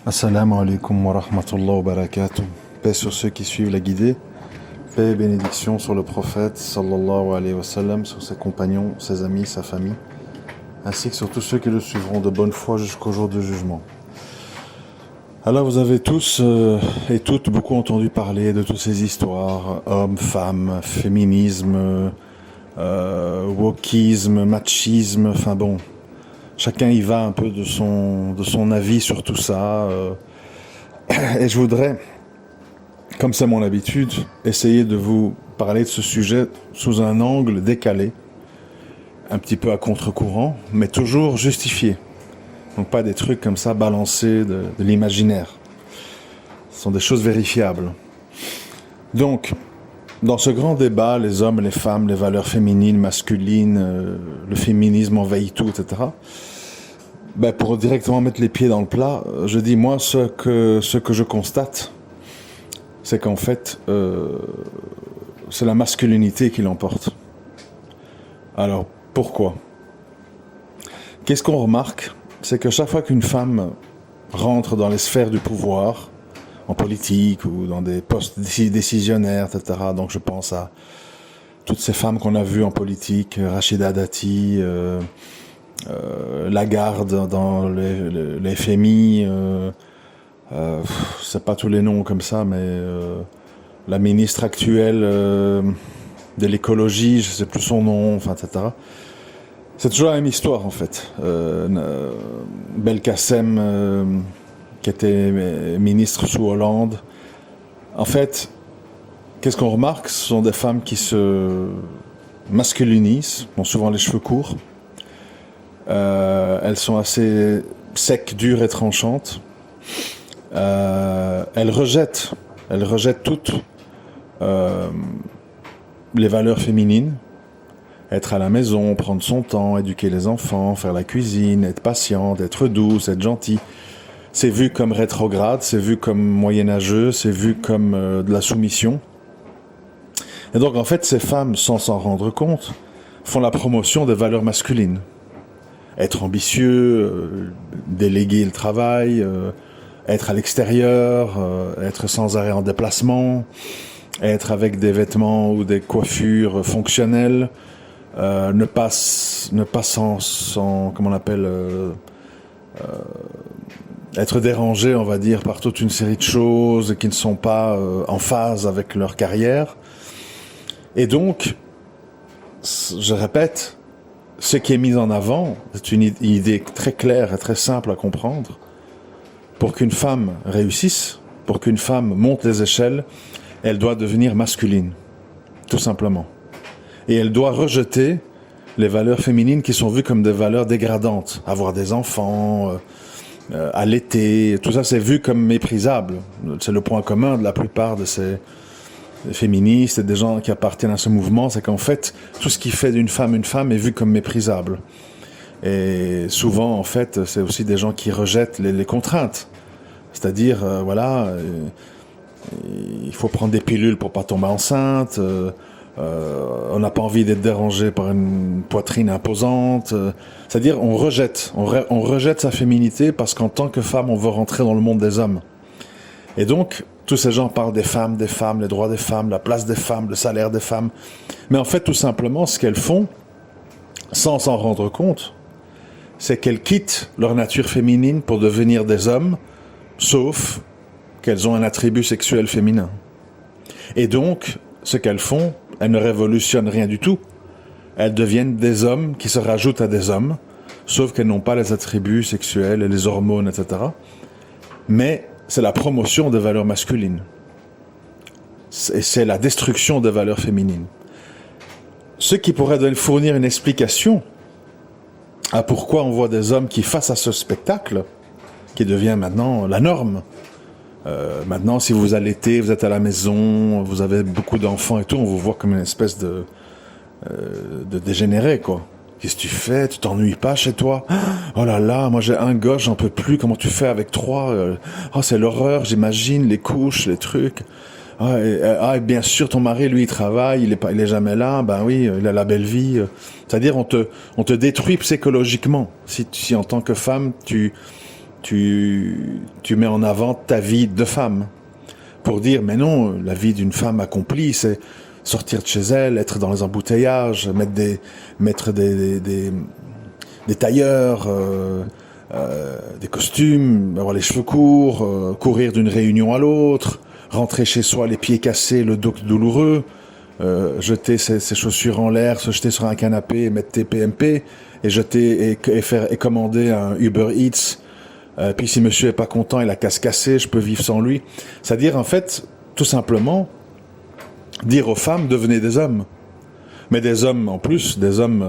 Assalamu alaikum wa rahmatullah wa barakatuh. Paix sur ceux qui suivent la guidée. Paix et bénédiction sur le prophète sallallahu alayhi wa sallam, sur ses compagnons, ses amis, sa famille, ainsi que sur tous ceux qui le suivront de bonne foi jusqu'au jour du jugement. Alors vous avez tous et toutes beaucoup entendu parler de toutes ces histoires, hommes, femmes, féminisme, wokisme, machisme, enfin bon, chacun y va un peu de son avis sur tout ça. Et je voudrais, comme c'est mon habitude, essayer de vous parler de ce sujet sous un angle décalé, un petit peu à contre-courant, mais toujours justifié. Donc pas des trucs comme ça balancés de l'imaginaire. Ce sont des choses vérifiables. Donc, dans ce grand débat, les hommes, les femmes, les valeurs féminines, masculines, le féminisme envahit tout, etc. Pour directement mettre les pieds dans le plat, je dis moi ce que je constate, c'est qu'en fait, c'est la masculinité qui l'emporte. Alors, pourquoi ? Qu'est-ce qu'on remarque ? C'est que chaque fois qu'une femme rentre dans les sphères du pouvoir, en politique ou dans des postes décisionnaires, etc., donc je pense à toutes ces femmes qu'on a vues en politique, Rachida Dati, Lagarde dans les FMI, c'est pas tous les noms comme ça, mais la ministre actuelle de l'écologie, je sais plus son nom, enfin, etc. C'est toujours la même histoire en fait. Belkacem, qui était ministre sous Hollande. En fait, qu'est-ce qu'on remarque ? Ce sont des femmes qui se masculinisent, ont souvent les cheveux courts. Elles sont assez secs, dures et tranchantes. Elles rejettent toutes les valeurs féminines. Être à la maison, prendre son temps, éduquer les enfants, faire la cuisine, être patiente, être douce, être gentille. C'est vu comme rétrograde, c'est vu comme moyenâgeux, c'est vu comme de la soumission. Et donc en fait, ces femmes, sans s'en rendre compte, font la promotion des valeurs masculines. Être ambitieux, déléguer le travail, être à l'extérieur, être sans arrêt en déplacement, être avec des vêtements ou des coiffures fonctionnelles, ne pas sans comment on appelle, être dérangé, on va dire, par toute une série de choses qui ne sont pas en phase avec leur carrière. Et donc, je répète, ce qui est mis en avant, c'est une idée très claire et très simple à comprendre. Pour qu'une femme réussisse, pour qu'une femme monte les échelles, elle doit devenir masculine, tout simplement. Et elle doit rejeter les valeurs féminines qui sont vues comme des valeurs dégradantes. Avoir des enfants, allaiter, tout ça c'est vu comme méprisable. C'est le point commun de la plupart de ces féministes et des gens qui appartiennent à ce mouvement, c'est qu'en fait, tout ce qui fait d'une femme une femme est vu comme méprisable. Et souvent, en fait, c'est aussi des gens qui rejettent les contraintes. C'est-à-dire, il faut prendre des pilules pour pas tomber enceinte, on n'a pas envie d'être dérangé par une poitrine imposante. C'est-à-dire, on rejette sa féminité parce qu'en tant que femme, on veut rentrer dans le monde des hommes. Et donc, tous ces gens parlent des femmes, les droits des femmes, la place des femmes, le salaire des femmes. Mais en fait, tout simplement, ce qu'elles font, sans s'en rendre compte, c'est qu'elles quittent leur nature féminine pour devenir des hommes, sauf qu'elles ont un attribut sexuel féminin. Et donc, ce qu'elles font, elles ne révolutionnent rien du tout. Elles deviennent des hommes qui se rajoutent à des hommes, sauf qu'elles n'ont pas les attributs sexuels et les hormones, etc. Mais c'est la promotion des valeurs masculines. Et c'est la destruction des valeurs féminines. Ce qui pourrait fournir une explication à pourquoi on voit des hommes qui, face à ce spectacle, qui devient maintenant la norme. Maintenant, si vous allaitez, vous êtes à la maison, vous avez beaucoup d'enfants et tout, on vous voit comme une espèce de dégénéré, quoi. Qu'est-ce que tu fais ? Tu t'ennuies pas chez toi ? Oh là là, moi j'ai un gosse, j'en peux plus. Comment tu fais avec 3 ? Oh, c'est l'horreur, j'imagine, les couches, les trucs. Et bien sûr, ton mari, lui, il travaille, il est jamais là. Ben oui, il a la belle vie. C'est-à-dire, on te détruit psychologiquement. Si en tant que femme, tu tu mets en avant ta vie de femme. Pour dire, mais non, la vie d'une femme accomplie, c'est sortir de chez elle, être dans les embouteillages, mettre des tailleurs, des costumes, avoir les cheveux courts, courir d'une réunion à l'autre, rentrer chez soi les pieds cassés, le dos douloureux, jeter ses chaussures en l'air, se jeter sur un canapé, mettre tes PMP et commander un Uber Eats. Puis si monsieur est pas content, il a qu'à se casser, je peux vivre sans lui. C'est-à-dire, en fait, tout simplement, dire aux femmes, devenez des hommes. Mais des hommes, en plus, des hommes,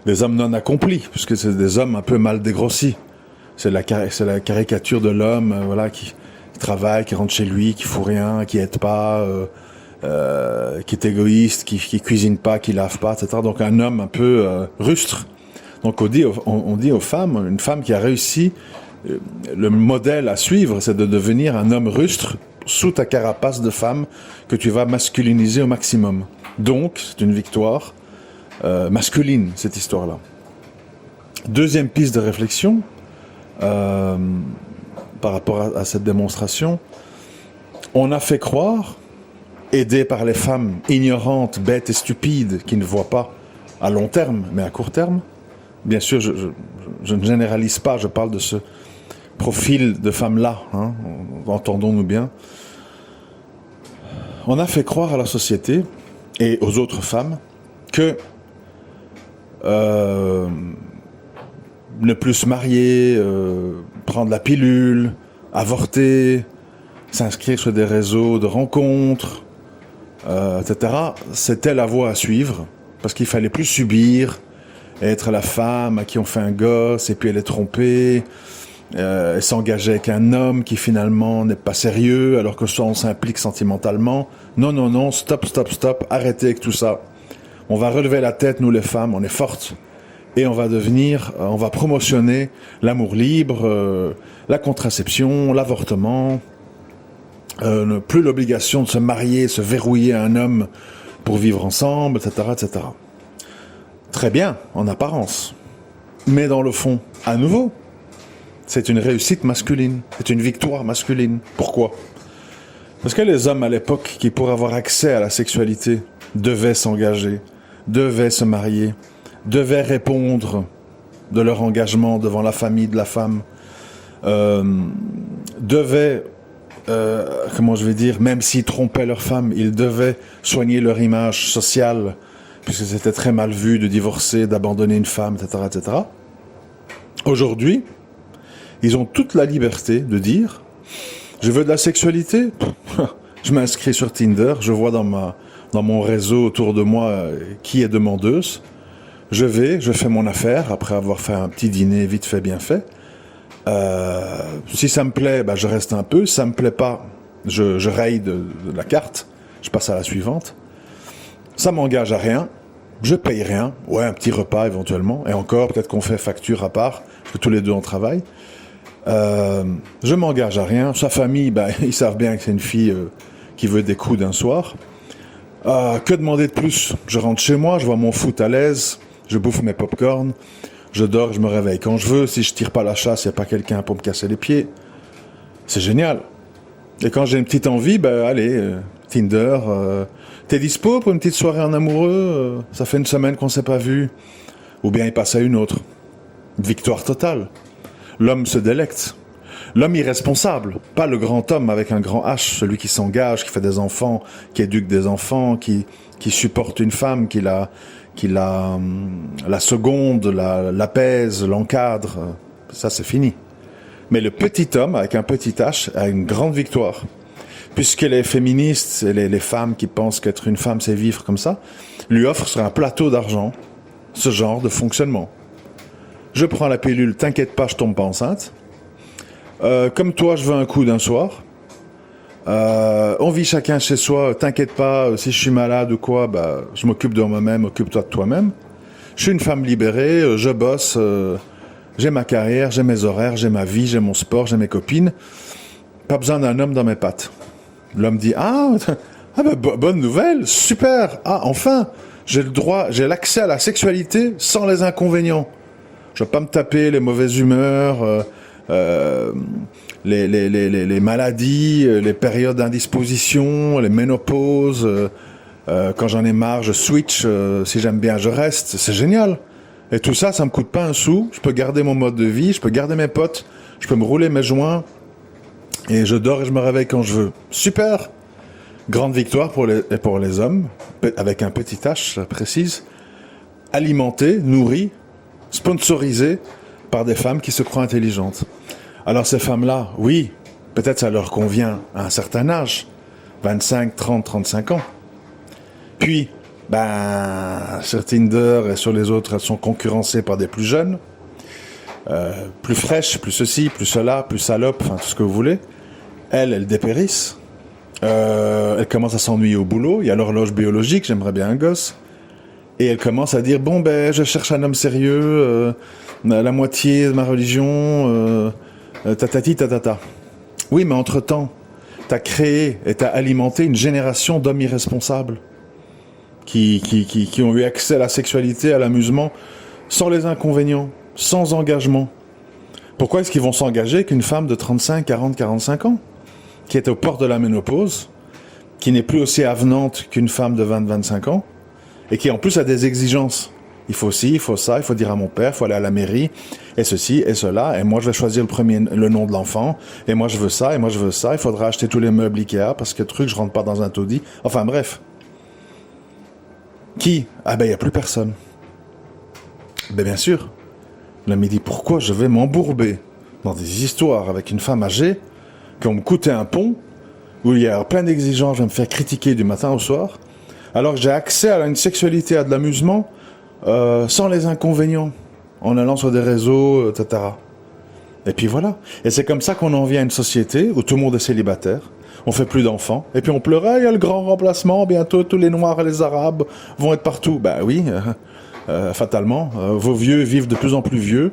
des hommes non accomplis, puisque c'est des hommes un peu mal dégrossis. C'est la caricature de l'homme, qui travaille, qui rentre chez lui, qui fout rien, qui aide pas, qui est égoïste, qui cuisine pas, qui lave pas, etc. Donc un homme un peu rustre. Donc on dit aux femmes, une femme qui a réussi, le modèle à suivre, c'est de devenir un homme rustre sous ta carapace de femme que tu vas masculiniser au maximum. Donc c'est une victoire masculine, cette histoire-là. Deuxième piste de réflexion par rapport à cette démonstration, on a fait croire, aidé par les femmes ignorantes, bêtes et stupides qui ne voient pas à long terme, mais à court terme. Bien sûr, je ne généralise pas, je parle de ce profil de femme-là, entendons-nous bien. On a fait croire à la société et aux autres femmes que ne plus se marier, prendre la pilule, avorter, s'inscrire sur des réseaux de rencontres, etc., c'était la voie à suivre, parce qu'il fallait plus subir, être la femme à qui on fait un gosse, et puis elle est trompée, et s'engager avec un homme qui finalement n'est pas sérieux, alors que soit on s'implique sentimentalement. Non, stop, arrêtez avec tout ça. On va relever la tête, nous les femmes, on est fortes. Et on va promotionner l'amour libre, la contraception, l'avortement, plus l'obligation de se marier, se verrouiller à un homme pour vivre ensemble, etc., etc. Très bien, en apparence. Mais dans le fond, à nouveau, c'est une réussite masculine, c'est une victoire masculine. Pourquoi ? Parce que les hommes à l'époque, qui pour avoir accès à la sexualité, devaient s'engager, devaient se marier, devaient répondre de leur engagement devant la famille de la femme, devaient, même s'ils trompaient leur femme, ils devaient soigner leur image sociale, puisque c'était très mal vu de divorcer, d'abandonner une femme, etc., etc. Aujourd'hui, ils ont toute la liberté de dire « Je veux de la sexualité ?» Je m'inscris sur Tinder, je vois dans mon réseau autour de moi qui est demandeuse. Je fais mon affaire après avoir fait un petit dîner vite fait, bien fait. Si ça me plaît, je reste un peu. Si ça me plaît pas, je raye de la carte. Je passe à la suivante. Ça m'engage à rien. Je paye rien. Ouais, un petit repas éventuellement. Et encore, peut-être qu'on fait facture à part, parce que tous les deux on travaille. Je m'engage à rien. Sa famille, ils savent bien que c'est une fille qui veut des coups d'un soir. Que demander de plus ? Je rentre chez moi, je vois mon foot à l'aise, je bouffe mes pop-corn, je dors, je me réveille quand je veux. Si je tire pas la chasse, il n'y a pas quelqu'un pour me casser les pieds. C'est génial. Et quand j'ai une petite envie, allez, Tinder, t'es dispo pour une petite soirée en amoureux ? Ça fait une semaine qu'on s'est pas vu. Ou bien il passe à une autre. Victoire totale. L'homme se délecte. L'homme irresponsable, pas le grand homme avec un grand H, celui qui s'engage, qui fait des enfants, qui éduque des enfants, qui supporte une femme, qui la seconde, l'apaise, l'encadre. Ça, c'est fini. Mais le petit homme avec un petit H a une grande victoire. Puisque les féministes et les femmes qui pensent qu'être une femme, c'est vivre comme ça, lui offrent sur un plateau d'argent ce genre de fonctionnement. Je prends la pilule, t'inquiète pas, je tombe pas enceinte. Comme toi, je veux un coup d'un soir. On vit chacun chez soi, t'inquiète pas, si je suis malade ou quoi, je m'occupe de moi-même, occupe-toi de toi-même. Je suis une femme libérée, je bosse, j'ai ma carrière, j'ai mes horaires, j'ai ma vie, j'ai mon sport, j'ai mes copines. Pas besoin d'un homme dans mes pattes. L'homme dit, bonne nouvelle, super, enfin, j'ai le droit, j'ai l'accès à la sexualité sans les inconvénients. Je veux pas me taper les mauvaises humeurs, les maladies, les périodes d'indisposition, les ménopauses. Quand j'en ai marre, je switch. Si j'aime bien, je reste. C'est génial. Et tout ça, ça me coûte pas un sou. Je peux garder mon mode de vie, je peux garder mes potes, je peux me rouler mes joints. Et je dors et je me réveille quand je veux. Super! Grande victoire pour les hommes, avec un petit H précise. Alimentés, nourris, sponsorisés par des femmes qui se croient intelligentes. Alors ces femmes-là, oui, peut-être ça leur convient à un certain âge. 25, 30, 35 ans. Puis, sur Tinder et sur les autres, elles sont concurrencées par des plus jeunes, plus fraîches, plus ceci, plus cela, plus salopes, enfin tout ce que vous voulez. Elles dépérissent. Elles commencent à s'ennuyer au boulot. Il y a l'horloge biologique, j'aimerais bien un gosse. Et elles commencent à dire, bon je cherche un homme sérieux, la moitié de ma religion, tatati tatata. Oui, mais entre-temps, t'as créé et t'as alimenté une génération d'hommes irresponsables qui ont eu accès à la sexualité, à l'amusement, sans les inconvénients, sans engagement. Pourquoi est-ce qu'ils vont s'engager qu'une femme de 35, 40, 45 ans, qui est au port de la ménopause, qui n'est plus aussi avenante qu'une femme de 20, 25 ans, et qui en plus a des exigences. Il faut ci, il faut ça, il faut dire à mon père, il faut aller à la mairie, et ceci, et cela, et moi je vais choisir le nom de l'enfant, et moi je veux ça, et moi je veux ça, il faudra acheter tous les meubles Ikea, parce que je rentre pas dans un taudis. Enfin bref. Qui? Il n'y a plus personne. Bien sûr. L'homme dit, pourquoi je vais m'embourber dans des histoires avec une femme âgée qui vont me coûter un pont, où il y a plein d'exigences, je vais me faire critiquer du matin au soir, alors que j'ai accès à une sexualité, à de l'amusement, sans les inconvénients, en allant sur des réseaux, etc. Et puis voilà. Et c'est comme ça qu'on en vient à une société où tout le monde est célibataire, on fait plus d'enfants, et puis on pleurait, il y a le grand remplacement, bientôt tous les Noirs et les Arabes vont être partout. Oui, fatalement. Vos vieux vivent de plus en plus vieux,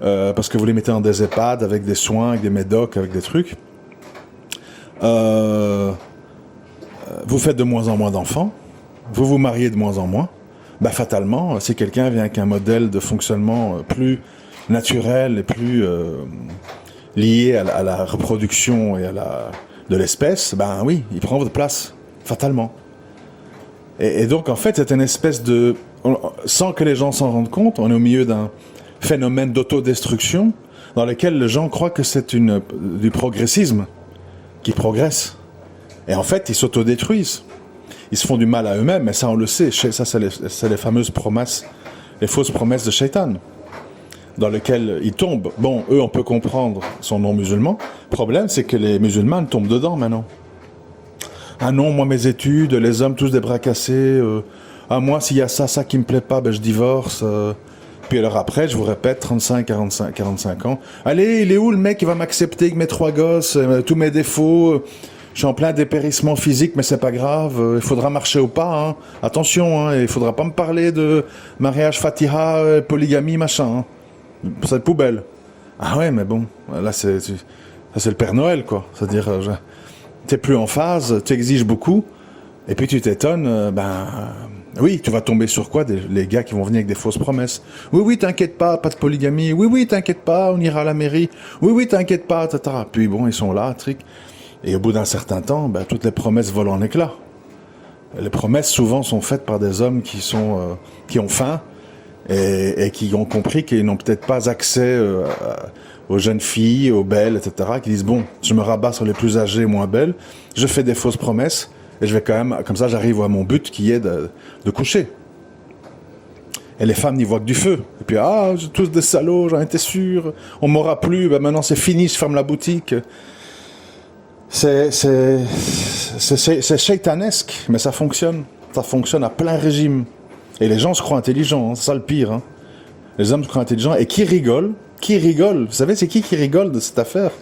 parce que vous les mettez dans des EHPAD avec des soins, avec des médocs, avec des trucs. Vous faites de moins en moins d'enfants, vous vous mariez de moins en moins. Fatalement, si quelqu'un vient avec un modèle de fonctionnement plus naturel et plus lié à la reproduction et de l'espèce, oui, il prend votre place, fatalement. Et donc, en fait, c'est une espèce de... Sans que les gens s'en rendent compte, on est au milieu d'un phénomène d'autodestruction dans lequel les gens croient que c'est du progressisme qui progresse. Et en fait, ils s'autodétruisent. Ils se font du mal à eux-mêmes, mais ça, on le sait. Ça, c'est les fameuses promesses, les fausses promesses de Shaitan, dans lesquelles ils tombent. Bon, eux, on peut comprendre, sont non-musulmans. Le problème, c'est que les musulmans tombent dedans maintenant. Ah non, moi, mes études, les hommes tous des bras cassés. Moi, s'il y a ça qui me plaît pas, je divorce. Puis alors après, je vous répète, 35, 45 ans. Allez, il est où le mec qui va m'accepter avec mes 3 gosses, tous mes défauts je suis en plein dépérissement physique, mais c'est pas grave. Il faudra marcher au pas. Hein. Attention, il faudra pas me parler de mariage Fatiha, polygamie, machin. Hein. C'est poubelle. Ah ouais, mais bon, là ça c'est le Père Noël, quoi. C'est-à-dire, t'es plus en phase, t'exiges beaucoup, et puis tu t'étonnes. Oui, tu vas tomber sur quoi les gars qui vont venir avec des fausses promesses. Oui, t'inquiète pas de polygamie. Oui, t'inquiète pas, on ira à la mairie. Oui, t'inquiète pas, etc. Puis bon, ils sont là, trick. Et au bout d'un certain temps, toutes les promesses volent en éclats. Les promesses, souvent, sont faites par des hommes qui ont faim et qui ont compris qu'ils n'ont peut-être pas accès aux jeunes filles, aux belles, etc., qui disent, bon, je me rabats sur les plus âgées, moins belles, je fais des fausses promesses, et je vais quand même, comme ça, j'arrive à mon but qui est de coucher. Et les femmes n'y voient que du feu. Et puis, j'ai tous des salauds, j'en étais sûr, on m'aura plus, maintenant c'est fini, je ferme la boutique. C'est shaitanesque, mais ça fonctionne. Ça fonctionne à plein régime. Et les gens se croient intelligents, hein, c'est ça le pire. Hein. Les hommes se croient intelligents. Et qui rigole? Vous savez, c'est qui rigole de cette affaire?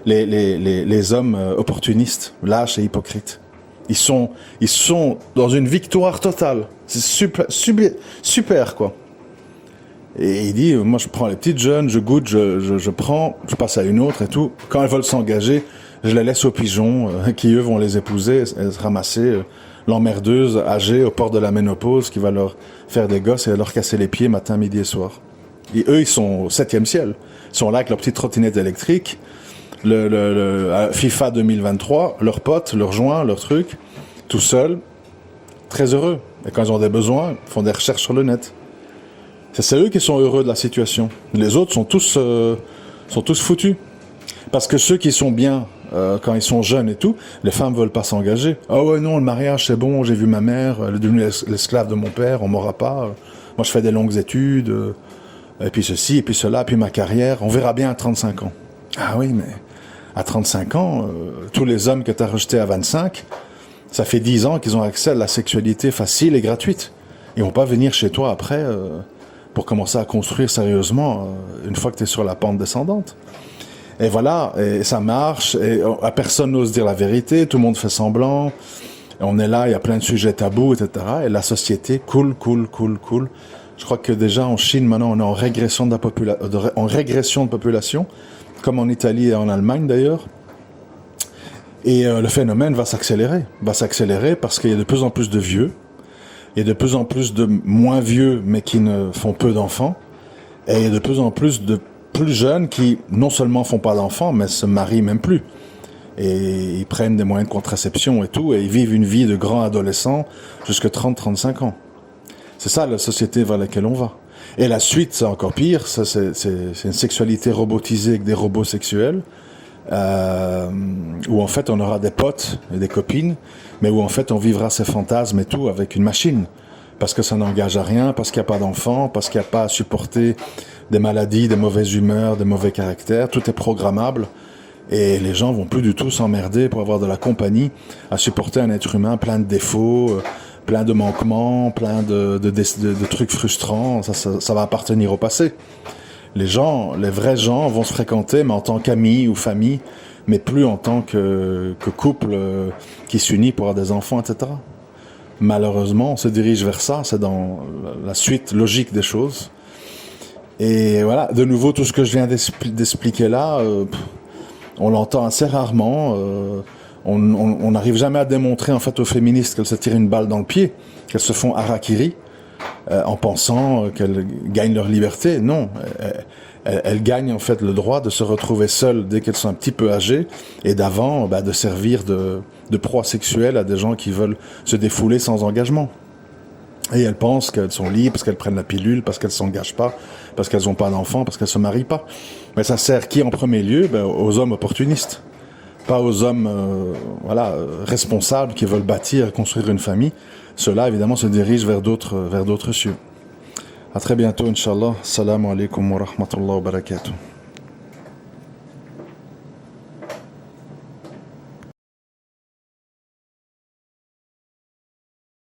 Les hommes opportunistes, lâches et hypocrites. Ils sont dans une victoire totale. C'est super, quoi. Et il dit, moi je prends les petites jeunes, je goûte, je prends, je passe à une autre et tout. Quand elles veulent s'engager, je les laisse aux pigeons, qui eux vont les épouser et se ramasser l'emmerdeuse âgée au port de la ménopause qui va leur faire des gosses et leur casser les pieds matin, midi et soir. Et eux, ils sont au 7e ciel. Ils sont là avec leur petite trottinette électrique, FIFA 2023, leurs potes, leurs joints, leurs trucs, tout seuls, très heureux. Et quand ils ont des besoins, ils font des recherches sur le net. C'est eux qui sont heureux de la situation. Les autres sont tous foutus. Parce que ceux qui sont bien, quand ils sont jeunes et tout, les femmes veulent pas s'engager. Ah ouais, non, le mariage, c'est bon, j'ai vu ma mère, elle est devenue l'esclave de mon père, on m'aura pas. Moi, je fais des longues études, et puis ceci, et puis cela, puis ma carrière, on verra bien à 35 ans. Ah oui, mais à 35 ans, tous les hommes que tu as rejetés à 25, ça fait 10 ans qu'ils ont accès à la sexualité facile et gratuite. Ils vont pas venir chez toi après pour commencer à construire sérieusement une fois que tu es sur la pente descendante. Et voilà, et ça marche, et personne n'ose dire la vérité, tout le monde fait semblant, et on est là, il y a plein de sujets tabous, etc. Et la société coule. Je crois que déjà en Chine, maintenant, on est en régression de population, comme en Italie et en Allemagne d'ailleurs. Et le phénomène va s'accélérer parce qu'il y a de plus en plus de vieux, il y a de plus en plus de moins vieux mais qui ne font peu d'enfants, et il y a de plus en plus de plus jeunes qui non seulement font pas d'enfants mais se marient même plus. Et ils prennent des moyens de contraception et tout, et ils vivent une vie de grands adolescents jusqu'à 30-35 ans. C'est ça la société vers laquelle on va. Et la suite, c'est encore pire, c'est une sexualité robotisée avec des robots sexuels, où en fait on aura des potes et des copines, mais où en fait on vivra ses fantasmes et tout avec une machine, parce que ça n'engage à rien, parce qu'il n'y a pas d'enfants, parce qu'il n'y a pas à supporter des maladies, des mauvaises humeurs, des mauvais caractères, tout est programmable, et les gens vont plus du tout s'emmerder pour avoir de la compagnie, à supporter un être humain plein de défauts, plein de manquements, plein de trucs frustrants. Ça va appartenir au passé. Les vrais gens vont se fréquenter, mais en tant qu'amis ou famille, mais plus en tant que couple qui s'unit pour avoir des enfants, etc. Malheureusement, on se dirige vers ça, c'est dans la suite logique des choses. Et voilà, de nouveau, tout ce que je viens d'expliquer là, on l'entend assez rarement. On n'arrive jamais à démontrer en fait aux féministes qu'elles se tirent une balle dans le pied, qu'elles se font harakiri en pensant qu'elles gagnent leur liberté. Non, elles gagnent en fait le droit de se retrouver seules dès qu'elles sont un petit peu âgées, et d'avant de servir de proie sexuelle à des gens qui veulent se défouler sans engagement. Et elles pensent qu'elles sont libres parce qu'elles prennent la pilule, parce qu'elles s'engagent pas, parce qu'elles n'ont pas d'enfants, parce qu'elles se marient pas. Mais ça sert qui en premier lieu? Aux hommes opportunistes. Pas aux hommes responsables qui veulent bâtir et construire une famille. Ceux-là, évidemment, se dirigent vers d'autres cieux. À très bientôt, Inch'Allah. Assalamu alaikum wa rahmatullahi wa barakatuh.